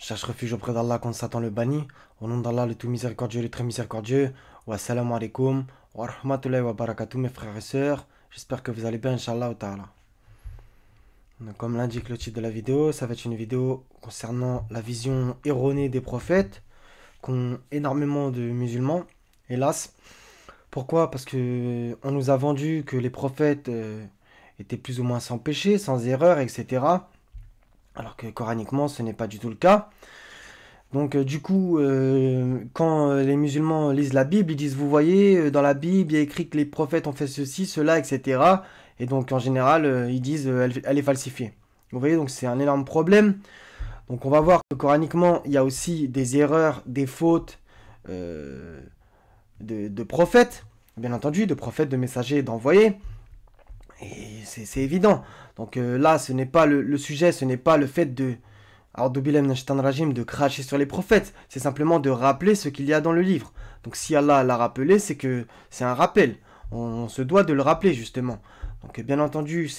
cherche refuge auprès d'Allah contre Satan le banni. Au nom d'Allah, le tout miséricordieux, le très miséricordieux. Wa assalamu alaikum wa rahmatullahi wa barakatuh, mes frères et sœurs. J'espère que vous allez bien, Inch'Allah ta'ala. Comme l'indique le titre de la vidéo, ça va être une vidéo concernant la vision erronée des prophètes qu'ont énormément de musulmans, hélas. Pourquoi? Parce que on nous a vendu que les prophètes étaient plus ou moins sans péché, sans erreur, etc. Alors que coraniquement, ce n'est pas du tout le cas. Donc du coup, quand les musulmans lisent la Bible, ils disent, vous voyez, dans la Bible, il y a écrit que les prophètes ont fait ceci, cela, etc. Et donc en général, ils disent, elle est falsifiée. Vous voyez, donc c'est un énorme problème. Donc on va voir que coraniquement, il y a aussi des erreurs, des fautes de prophètes, bien entendu, de prophètes, de messagers, d'envoyés. Et c'est évident. Donc là, ce n'est pas le sujet, ce n'est pas le fait de cracher sur les prophètes. C'est simplement de rappeler ce qu'il y a dans le livre. Donc si Allah l'a rappelé, c'est que c'est un rappel. On se doit de le rappeler, justement. Donc bien entendu,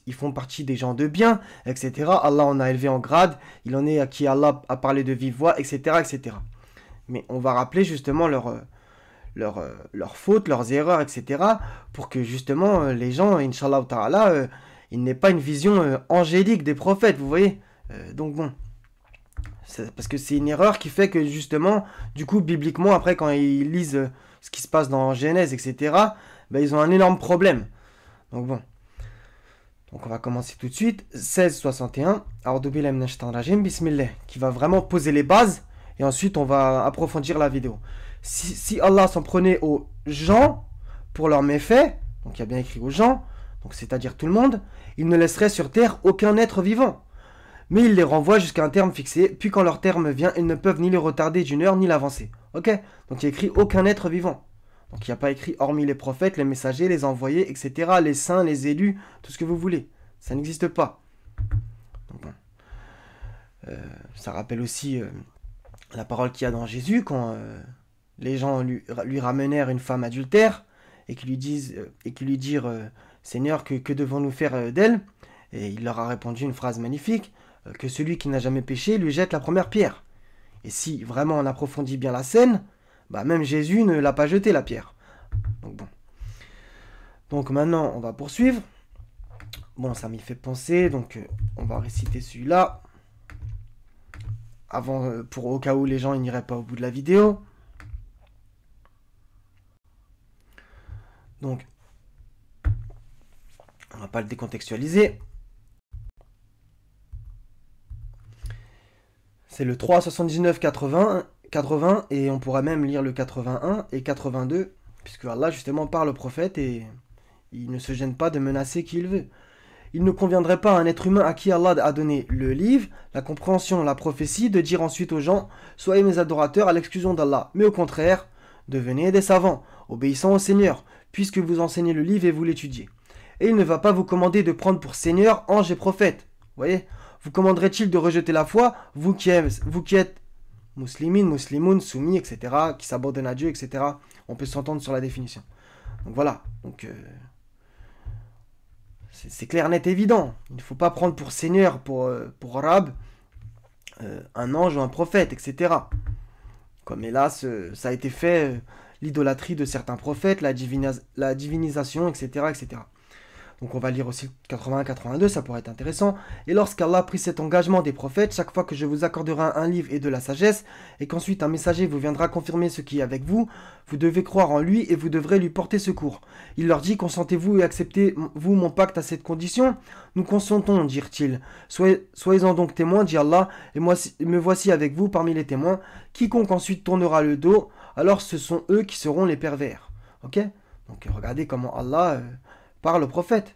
ils font partie des gens de bien, etc. Allah en a élevé en grade. Il en est à qui Allah a parlé de vive voix, etc., etc. Mais on va rappeler justement leurs fautes, leurs erreurs, etc. pour que justement les gens, Inch'Allah ta'ala, ils n'aient pas une vision angélique des prophètes, vous voyez. Donc bon, parce que c'est une erreur qui fait que justement, du coup, bibliquement, après quand ils lisent ce qui se passe dans Genèse, etc., ben, ils ont un énorme problème. Donc bon. Donc on va commencer tout de suite. 1661, Bismillah, qui va vraiment poser les bases, et ensuite on va approfondir la vidéo. Si Allah s'en prenait aux gens pour leurs méfaits, donc il y a bien écrit aux gens, donc c'est-à-dire tout le monde, il ne laisserait sur terre aucun être vivant. Mais il les renvoie jusqu'à un terme fixé, puis quand leur terme vient, ils ne peuvent ni le retarder d'une heure ni l'avancer. Ok? Donc il y a écrit aucun être vivant. Donc il n'y a pas écrit hormis les prophètes, les messagers, les envoyés, etc., les saints, les élus, tout ce que vous voulez. Ça n'existe pas. Donc bon. Ça rappelle aussi la parole qu'il y a dans Jésus quand les gens lui ramenèrent une femme adultère et qui lui dirent Seigneur, que devons-nous faire d'elle? Et il leur a répondu une phrase magnifique, que celui qui n'a jamais péché lui jette la première pierre. Et si vraiment on approfondit bien la scène, bah même Jésus ne l'a pas jeté la pierre. Donc bon. Donc maintenant on va poursuivre. Bon, ça m'y fait penser, donc on va réciter celui-là. Avant, au cas où les gens n'iraient pas au bout de la vidéo. Donc, on va pas le décontextualiser. C'est le 3,79,80 et on pourra même lire le 81 et 82, puisque Allah justement parle au prophète et il ne se gêne pas de menacer qui il veut. Il ne conviendrait pas à un être humain à qui Allah a donné le livre, la compréhension, la prophétie, de dire ensuite aux gens « Soyez mes adorateurs à l'exclusion d'Allah », mais au contraire, devenez des savants, obéissant au Seigneur, puisque vous enseignez le livre et vous l'étudiez. Et il ne va pas vous commander de prendre pour Seigneur ange et prophète. Vous voyez? Vous commanderait-il de rejeter la foi, vous qui êtes muslimines, muslimoun, soumis, etc., qui s'abandonnent à Dieu, etc. On peut s'entendre sur la définition. Donc voilà. Donc c'est clair, net, évident. Il ne faut pas prendre pour Seigneur, pour arabe, un ange ou un prophète, etc. Comme hélas, ça a été fait, l'idolâtrie de certains prophètes, la divinisation, etc., etc. Donc on va lire aussi 81-82, ça pourrait être intéressant. Et lorsqu'Allah a pris cet engagement des prophètes, chaque fois que je vous accorderai un livre et de la sagesse, et qu'ensuite un messager vous viendra confirmer ce qui est avec vous, vous devez croire en lui et vous devrez lui porter secours. Il leur dit, consentez-vous et acceptez-vous mon pacte à cette condition? Nous consentons, dirent-ils. Soyez-en donc témoins, dit Allah, et me voici avec vous parmi les témoins. Quiconque ensuite tournera le dos, alors ce sont eux qui seront les pervers. Ok? Donc regardez comment Allah parle aux prophètes.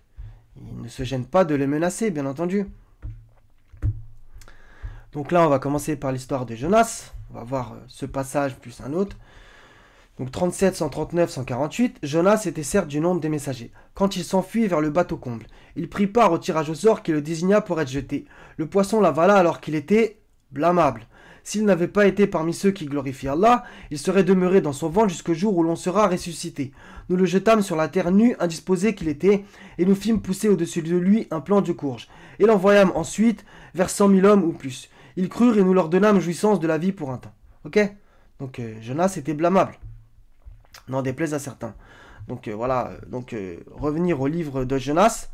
Il ne se gêne pas de les menacer, bien entendu. Donc là, on va commencer par l'histoire de Jonas. On va voir ce passage plus un autre. Donc 37, 139, 148. Jonas était certes du nombre des messagers. Quand il s'enfuit vers le bateau comble, il prit part au tirage au sort qui le désigna pour être jeté. Le poisson l'avala alors qu'il était blâmable. S'il n'avait pas été parmi ceux qui glorifient Allah, il serait demeuré dans son ventre jusqu'au jour où l'on sera ressuscité. Nous le jetâmes sur la terre nue, indisposé qu'il était, et nous fîmes pousser au-dessus de lui un plant de courge. Et l'envoyâmes ensuite vers 100 000 hommes ou plus. Ils crurent et nous leur donnâmes jouissance de la vie pour un temps. Ok? Donc Jonas était blâmable, n'en déplaise à certains. Donc voilà, revenir au livre de Jonas,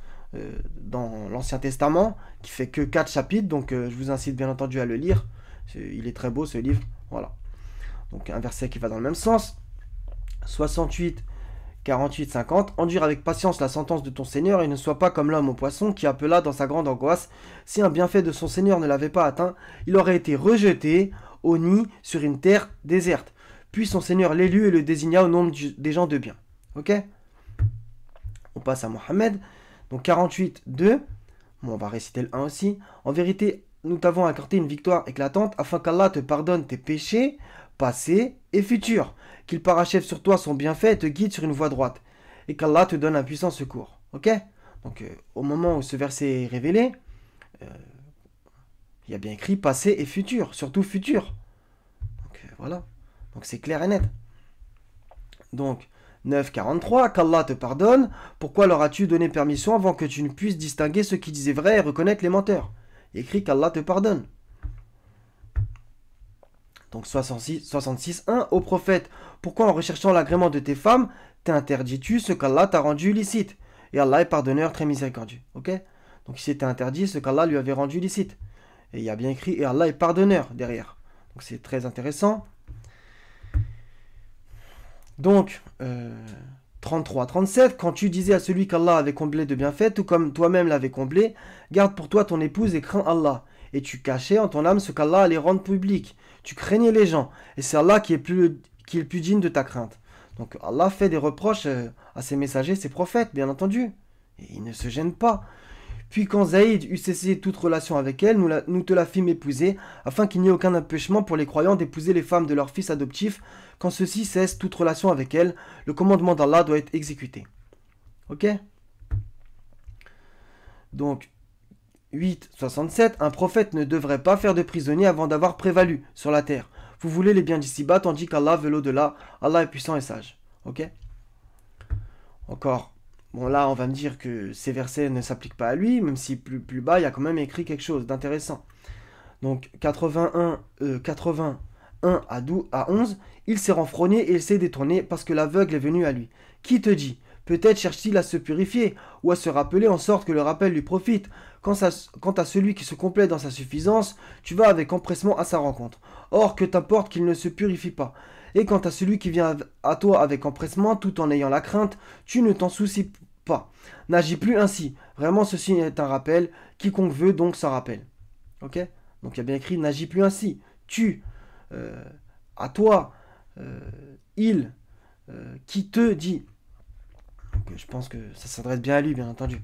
dans l'Ancien Testament, qui fait que 4 chapitres, donc je vous incite bien entendu à le lire. Il est très beau ce livre, voilà. Donc un verset qui va dans le même sens. 68, 48, 50. Endure avec patience la sentence de ton Seigneur et ne sois pas comme l'homme au poisson qui appela dans sa grande angoisse. Si un bienfait de son Seigneur ne l'avait pas atteint, il aurait été rejeté au nid sur une terre déserte. Puis son Seigneur l'élut et le désigna au nombre des gens de bien. Ok? On passe à Mohammed. Donc 48, 2. Bon, on va réciter le 1 aussi. En vérité, nous t'avons accordé une victoire éclatante afin qu'Allah te pardonne tes péchés passés et futurs, qu'il parachève sur toi son bienfait et te guide sur une voie droite, et qu'Allah te donne un puissant secours. Ok? Donc au moment où ce verset est révélé, il y a bien écrit passé et futur, surtout futur. Donc voilà. Donc c'est clair et net. Donc 9,43, qu'Allah te pardonne, pourquoi leur as-tu donné permission avant que tu ne puisses distinguer ceux qui disaient vrai et reconnaître les menteurs? Écrit qu'Allah te pardonne. Donc 66, 1, ô prophète, pourquoi en recherchant l'agrément de tes femmes, t'interdis-tu ce qu'Allah t'a rendu licite? Et Allah est pardonneur très miséricordieux. Ok? Donc ici, t'es interdit ce qu'Allah lui avait rendu licite. Et il y a bien écrit, et Allah est pardonneur derrière. Donc c'est très intéressant. Donc, 33, 37, quand tu disais à celui qu'Allah avait comblé de bienfaits, tout comme toi-même l'avais comblé, garde pour toi ton épouse et crains Allah. Et tu cachais en ton âme ce qu'Allah allait rendre public. Tu craignais les gens. Et c'est Allah qui est le plus digne de ta crainte. Donc Allah fait des reproches à ses messagers, ses prophètes, bien entendu. Et il ne se gêne pas. Puis quand Zaïd eut cessé toute relation avec elle, nous te la fîmes épouser, afin qu'il n'y ait aucun empêchement pour les croyants d'épouser les femmes de leurs fils adoptifs. Quand ceux-ci cessent toute relation avec elle, le commandement d'Allah doit être exécuté. Ok? Donc, 8, 67, un prophète ne devrait pas faire de prisonnier avant d'avoir prévalu sur la terre. Vous voulez les biens d'ici-bas, tandis qu'Allah veut l'au-delà. Allah est puissant et sage. Ok? Encore. Bon, là, on va me dire que ces versets ne s'appliquent pas à lui, même si plus bas, il y a quand même écrit quelque chose d'intéressant. Donc, 81 à 11, il s'est renfrogné et il s'est détourné parce que l'aveugle est venu à lui. Qui te dit? Peut-être cherche-t-il à se purifier ou à se rappeler en sorte que le rappel lui profite. Quant à celui qui se complaît dans sa suffisance, tu vas avec empressement à sa rencontre. Or, que t'importe qu'il ne se purifie pas. Et quant à celui qui vient à toi avec empressement, tout en ayant la crainte, tu ne t'en soucies pas. N'agis plus ainsi. Vraiment, ceci est un rappel. Quiconque veut donc s'en rappelle. Ok? Donc il y a bien écrit, n'agis plus ainsi. Tu, à toi, il, qui te dit. Donc je pense que ça s'adresse bien à lui, bien entendu.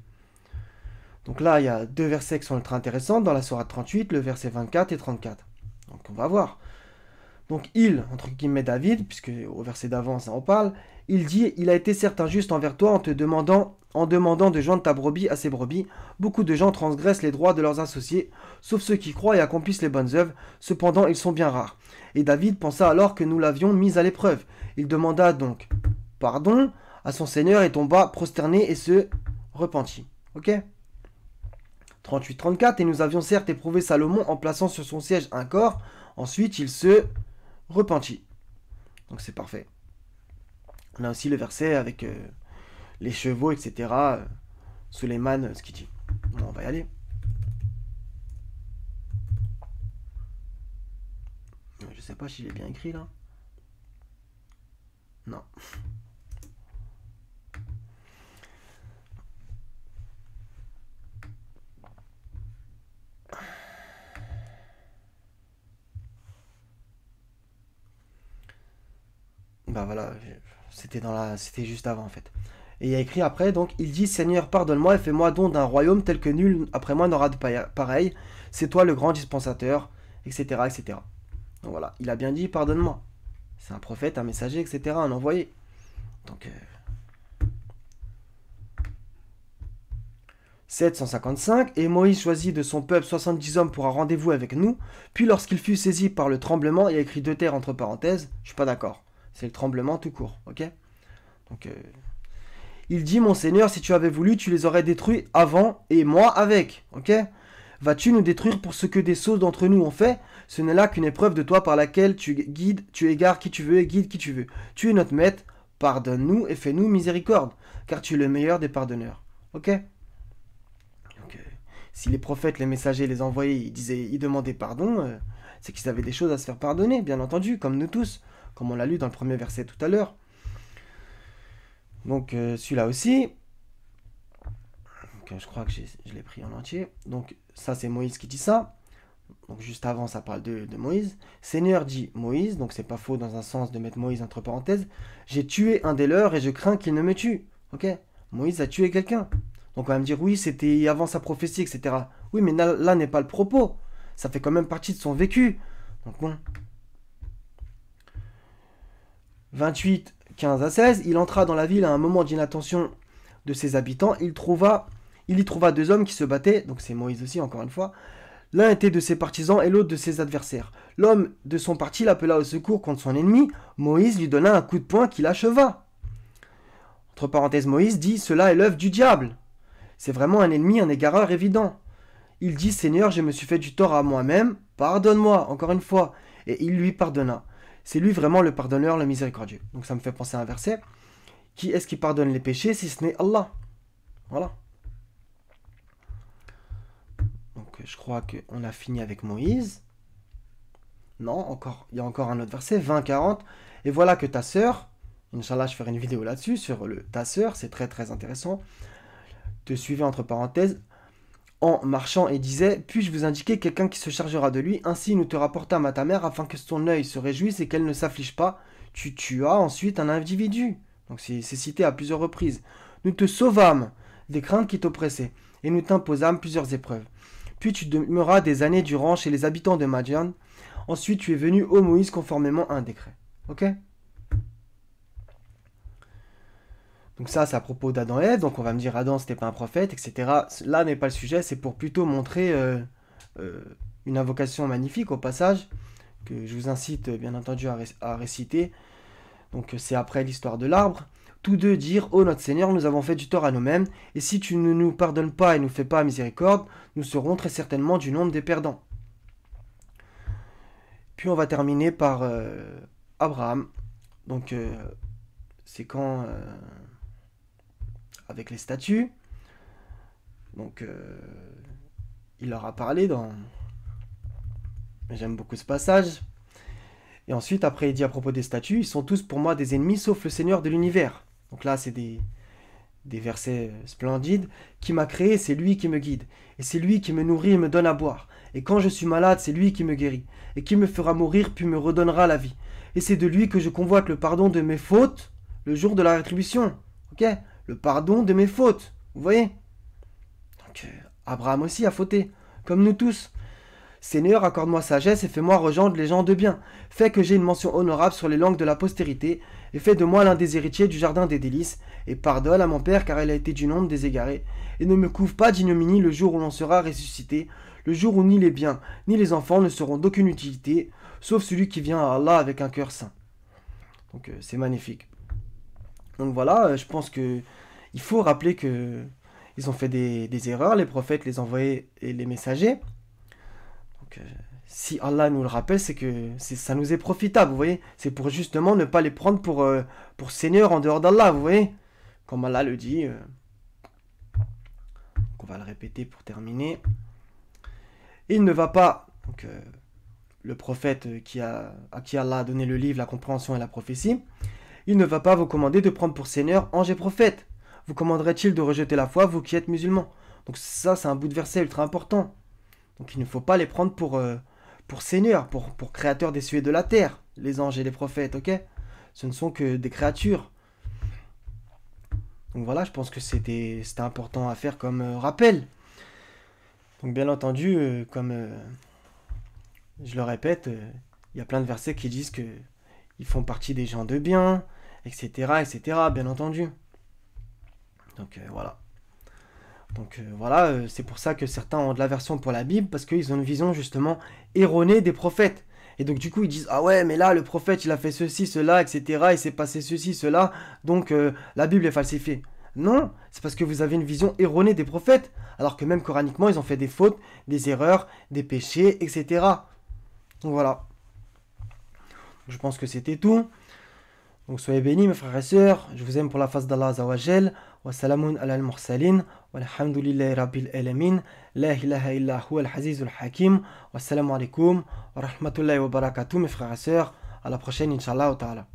Donc là, il y a deux versets qui sont ultra intéressants. Dans la sourate 38, le verset 24 et 34. Donc on va voir. Donc il, entre guillemets David, puisque au verset d'avant ça en parle, il dit, il a été certes injuste envers toi en demandant de joindre ta brebis à ses brebis. Beaucoup de gens transgressent les droits de leurs associés, sauf ceux qui croient et accomplissent les bonnes œuvres. Cependant, ils sont bien rares. Et David pensa alors que nous l'avions mis à l'épreuve. Il demanda donc pardon à son Seigneur et tomba prosterné et se repentit. Ok? 38-34, et nous avions certes éprouvé Salomon en plaçant sur son siège un corps. Ensuite, il se repentit. Donc c'est parfait. On a aussi le verset avec les chevaux, etc. Suleiman, ce qu'il dit. Bon, on va y aller. Je sais pas si j'ai bien écrit là. Non. Bah voilà, c'était juste avant en fait. Et il y a écrit après, donc, il dit, Seigneur, pardonne-moi et fais-moi don d'un royaume tel que nul après moi n'aura de pareil. C'est toi le grand dispensateur, etc., etc. Donc voilà, il a bien dit, pardonne-moi. C'est un prophète, un messager, etc., un envoyé. Donc, 755, et Moïse choisit de son peuple 70 hommes pour un rendez-vous avec nous. Puis lorsqu'il fut saisi par le tremblement, il y a écrit deux terres entre parenthèses, je suis pas d'accord. C'est le tremblement tout court, ok? Donc, il dit, mon Seigneur, si tu avais voulu, tu les aurais détruits avant et moi avec, ok? Vas-tu nous détruire pour ce que des sots d'entre nous ont fait? Ce n'est là qu'une épreuve de toi par laquelle tu guides, tu égares qui tu veux et guides qui tu veux. Tu es notre maître, pardonne-nous et fais-nous miséricorde, car tu es le meilleur des pardonneurs. Ok? Donc, si les prophètes, les messagers, les envoyés, ils demandaient pardon, c'est qu'ils avaient des choses à se faire pardonner, bien entendu, comme nous tous, comme on l'a lu dans le premier verset tout à l'heure. Donc celui-là aussi, donc, je crois que je l'ai pris en entier. Donc ça c'est Moïse qui dit ça. Donc juste avant ça parle de Moïse. Seigneur dit Moïse, donc c'est pas faux dans un sens de mettre Moïse entre parenthèses. J'ai tué un des leurs et je crains qu'il ne me tue. Ok? Moïse a tué quelqu'un. Donc on va me dire oui c'était avant sa prophétie, etc. Oui mais là n'est pas le propos. Ça fait quand même partie de son vécu. Donc bon. 28, 15 à 16, il entra dans la ville à un moment d'inattention de ses habitants. Il y trouva deux hommes qui se battaient, donc c'est Moïse aussi encore une fois. L'un était de ses partisans et l'autre de ses adversaires. L'homme de son parti l'appela au secours contre son ennemi. Moïse lui donna un coup de poing qui l'acheva. Entre parenthèses, Moïse dit « Cela est l'œuvre du diable ». C'est vraiment un ennemi, un égareur évident. Il dit « Seigneur, je me suis fait du tort à moi-même, pardonne-moi, encore une fois ». Et il lui pardonna. C'est lui vraiment le pardonneur, le miséricordieux. Donc ça me fait penser à un verset. Qui est-ce qui pardonne les péchés si ce n'est Allah? Voilà. Donc je crois qu'on a fini avec Moïse. Non, il y a encore un autre verset, 20-40. Et voilà que ta sœur, Inch'Allah je ferai une vidéo là-dessus, sur ta sœur, c'est très très intéressant, te suivait entre parenthèses, en marchant et disait « Puis-je vous indiquer quelqu'un qui se chargera de lui? Ainsi nous te rapportâmes à ta mère afin que son œil se réjouisse et qu'elle ne s'afflige pas. Tu tuas ensuite un individu. » Donc c'est cité à plusieurs reprises. « Nous te sauvâmes des craintes qui t'oppressaient et nous t'imposâmes plusieurs épreuves. Puis tu demeuras des années durant chez les habitants de Madian. Ensuite tu es venu, ô Moïse, conformément à un décret. » Ok? Donc ça, c'est à propos d'Adam et Ève. Donc on va me dire, Adam, c'était pas un prophète, etc. Là n'est pas le sujet, c'est pour plutôt montrer une invocation magnifique au passage, que je vous incite bien entendu à réciter. Donc c'est après l'histoire de l'arbre. Tous deux dirent, ô notre Seigneur, nous avons fait du tort à nous-mêmes, et si tu ne nous pardonnes pas et nous fais pas miséricorde, nous serons très certainement du nombre des perdants. Puis on va terminer par Abraham. Donc c'est quand... avec les statues. Donc, il leur a parlé dans... J'aime beaucoup ce passage. Et ensuite, après, il dit à propos des statues, ils sont tous pour moi des ennemis, sauf le Seigneur de l'univers. Donc là, c'est des versets splendides. Qui m'a créé, c'est lui qui me guide. Et c'est lui qui me nourrit et me donne à boire. Et quand je suis malade, c'est lui qui me guérit. Et qui me fera mourir, puis me redonnera la vie. Et c'est de lui que je convoite le pardon de mes fautes, le jour de la rétribution. Ok? Le pardon de mes fautes. Vous voyez? Donc, Abraham aussi a fauté, comme nous tous. Seigneur, accorde-moi sagesse et fais-moi rejoindre les gens de bien. Fais que j'ai une mention honorable sur les langues de la postérité, et fais de moi l'un des héritiers du jardin des délices, et pardonne à mon père car il a été du nombre des égarés, et ne me couvre pas d'ignominie le jour où l'on sera ressuscité, le jour où ni les biens ni les enfants ne seront d'aucune utilité, sauf celui qui vient à Allah avec un cœur saint. Donc c'est magnifique. Donc voilà, je pense que il faut rappeler que ils ont fait des erreurs, les prophètes, les envoyés et les messagers. Donc si Allah nous le rappelle, c'est que ça nous est profitable, vous voyez. C'est pour justement ne pas les prendre pour seigneur en dehors d'Allah, vous voyez. Comme Allah le dit. Donc on va le répéter pour terminer. Il ne va pas, donc le prophète à qui Allah a donné le livre, la compréhension et la prophétie, il ne va pas vous commander de prendre pour seigneur ange et prophète. Vous commanderait-il de rejeter la foi, vous qui êtes musulmans? Donc ça, c'est un bout de verset ultra important. Donc il ne faut pas les prendre pour seigneur, pour créateur des cieux et de la terre, les anges et les prophètes, ok? Ce ne sont que des créatures. Donc voilà, je pense que c'était important à faire comme rappel. Donc bien entendu, comme je le répète, il y a plein de versets qui disent que ils font partie des gens de bien, etc., etc., bien entendu. Donc voilà. Donc voilà, c'est pour ça que certains ont de l'aversion pour la Bible, parce qu'ils ont une vision justement erronée des prophètes. Et donc du coup ils disent, ah ouais, mais là le prophète il a fait ceci, cela, etc., il s'est passé ceci, cela, donc la Bible est falsifiée. Non, c'est parce que vous avez une vision erronée des prophètes, alors que même coraniquement, ils ont fait des fautes, des erreurs, des péchés, etc. Donc voilà, je pense que c'était tout. Donc soyez bénis mes frères et sœurs, je vous aime pour la face d'Allah Azawajal, wa salamun ala al-mursalin, wa alhamdulillahi rabbil alamin, la ilaha illa huwa al-hazizul hakim, wa salamu alaikum, wa rahmatullahi wa barakatuh mes frères et sœurs, à la prochaine Inch'Allah ta'ala.